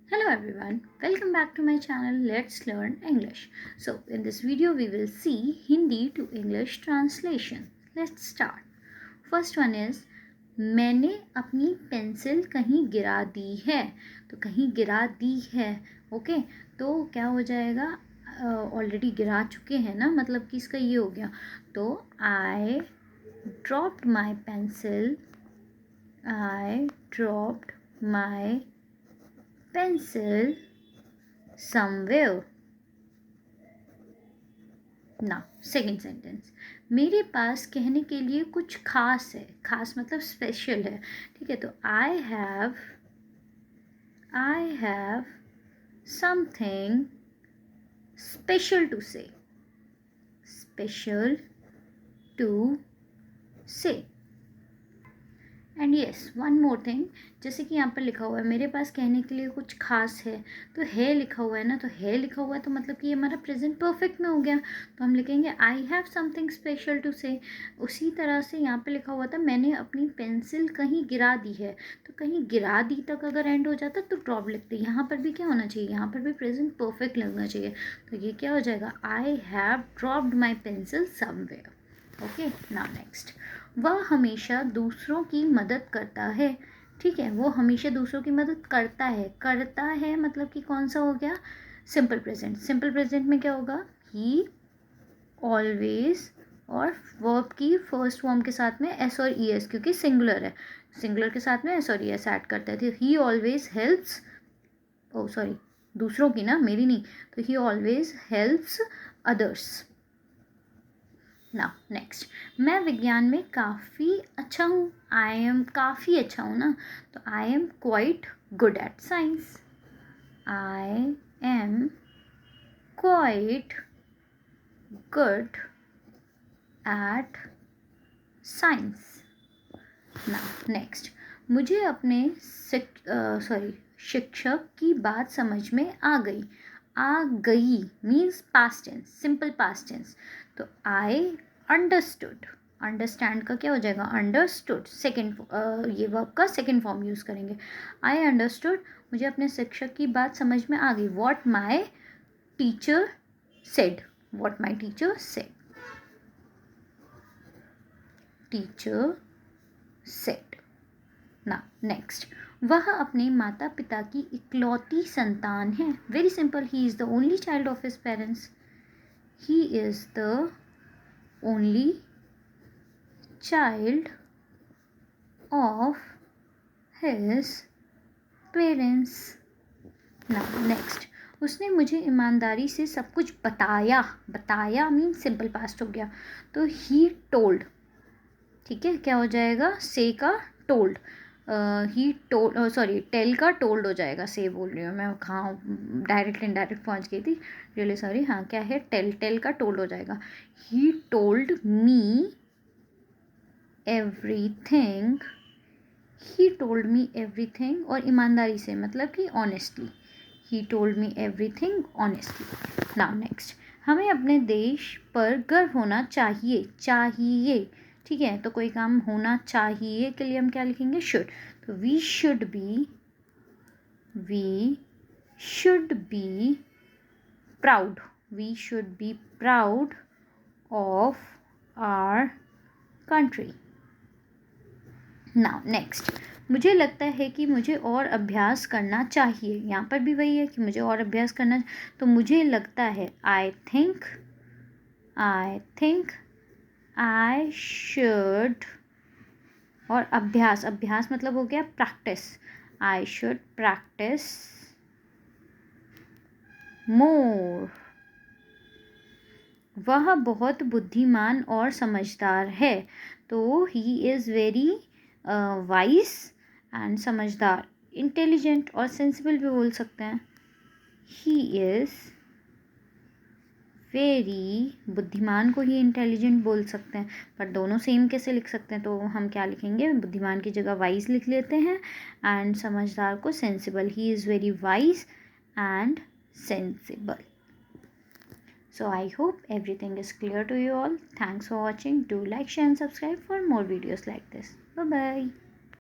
Hello everyone, welcome back to my channel Let's Learn English. So in this video we will see Hindi to English translation. Let's start. First one is मैंने अपनी pencil कहीं गिरा दी है. तो कहीं गिरा दी है, ओके. तो क्या हो जाएगा, ऑलरेडी गिरा चुके हैं ना, मतलब कि इसका ये हो गया. तो I dropped my pencil. I dropped my pencil somewhere. ना सेकेंड सेंटेंस, मेरे पास कहने के लिए कुछ खास है. खास मतलब स्पेशल है, ठीक है. तो I have something special to say. Special to say. And yes, one more thing, जैसे कि यहाँ पर लिखा हुआ है मेरे पास कहने के लिए कुछ खास है. तो है लिखा हुआ है ना, तो है लिखा हुआ है तो मतलब कि ये हमारा प्रेजेंट परफेक्ट में हो गया. तो हम लिखेंगे I have something special to say. उसी तरह से यहाँ पे लिखा हुआ था मैंने अपनी पेंसिल कहीं गिरा दी है. तो कहीं गिरा दी तक अगर एंड हो जाता तो ड्रॉप लिखते. यहाँ पर भी क्या होना चाहिए, यहाँ पर भी प्रेजेंट परफेक्ट लगना चाहिए. तो ये क्या हो जाएगा, I have dropped my pencil somewhere. Okay. Now next, वह हमेशा दूसरों की मदद करता है. ठीक है, वो हमेशा दूसरों की मदद करता है. करता है मतलब कि कौन सा हो गया, सिंपल प्रेजेंट. सिंपल प्रेजेंट में क्या होगा, ही ऑलवेज, और वर्ब की फर्स्ट फॉर्म के साथ में एस और ई एस, क्योंकि सिंगुलर है. सिंगुलर के साथ में एस और ई एस ऐड करते थे. He always helps, oh sorry, दूसरों की ना, मेरी नहीं. तो he always helps others. Now next, मैं विज्ञान में काफ़ी अच्छा हूँ. आई एम काफ़ी अच्छा हूँ ना, तो I am quite good at science. I am quite good at science. Now next, मुझे अपने शिक्षक की बात समझ में आ गई. आ गई means past tense, simple past tense. तो आई अंडरस्टूड. अंडरस्टैंड का क्या हो जाएगा, अंडरस्टूड. सेकेंड, ये वर्ब का सेकेंड फॉर्म यूज़ करेंगे. आई अंडरस्टूड, मुझे अपने शिक्षक की बात समझ में आ गई. What my teacher said. What my teacher said. Teacher said. ना नेक्स्ट, वह अपने माता पिता की इकलौती संतान है. Very simple, he is the only child of his parents. He is the only child of his parents. Now next, उसने मुझे ईमानदारी से सब कुछ बताया. बताया मीन सिंपल पास्ट हो गया. तो ही टोल्ड. ठीक है, क्या हो जाएगा, से का told. He told, sorry, tell का टोल्ड हो जाएगा. से बोल रही हूँ मैं, हाँ डायरेक्ट इनडायरेक्ट पहुँच गई थी, रियली सॉरी. हाँ, क्या है, टेल. टेल का टोल्ड हो जाएगा. He told me everything. He told me everything, और ईमानदारी से मतलब कि honestly. He told me everything honestly. Now next, हमें अपने देश पर गर्व होना चाहिए. चाहिए, ठीक है. तो कोई काम होना चाहिए के लिए हम क्या लिखेंगे, शुड. तो we should be proud. We should be proud of our country. Now next, मुझे लगता है कि मुझे और अभ्यास करना चाहिए. यहाँ पर भी वही है कि मुझे और अभ्यास करना. तो मुझे लगता है, आई थिंक आई शुड, और अभ्यास. अभ्यास मतलब हो गया practice. I should practice more. वह बहुत बुद्धिमान और समझदार है. तो he is very wise and समझदार. इंटेलिजेंट और सेंसिबल भी बोल सकते हैं. ही इज़ वेरी, बुद्धिमान को ही इंटेलिजेंट बोल सकते हैं, पर दोनों सेम कैसे लिख सकते हैं. तो हम क्या लिखेंगे, बुद्धिमान की जगह वाइज लिख लेते हैं, एंड समझदार को sensible. He is very wise and sensible. So I hope everything is clear to you all. Thanks for watching. Do like, share and subscribe for more videos like this. Bye bye.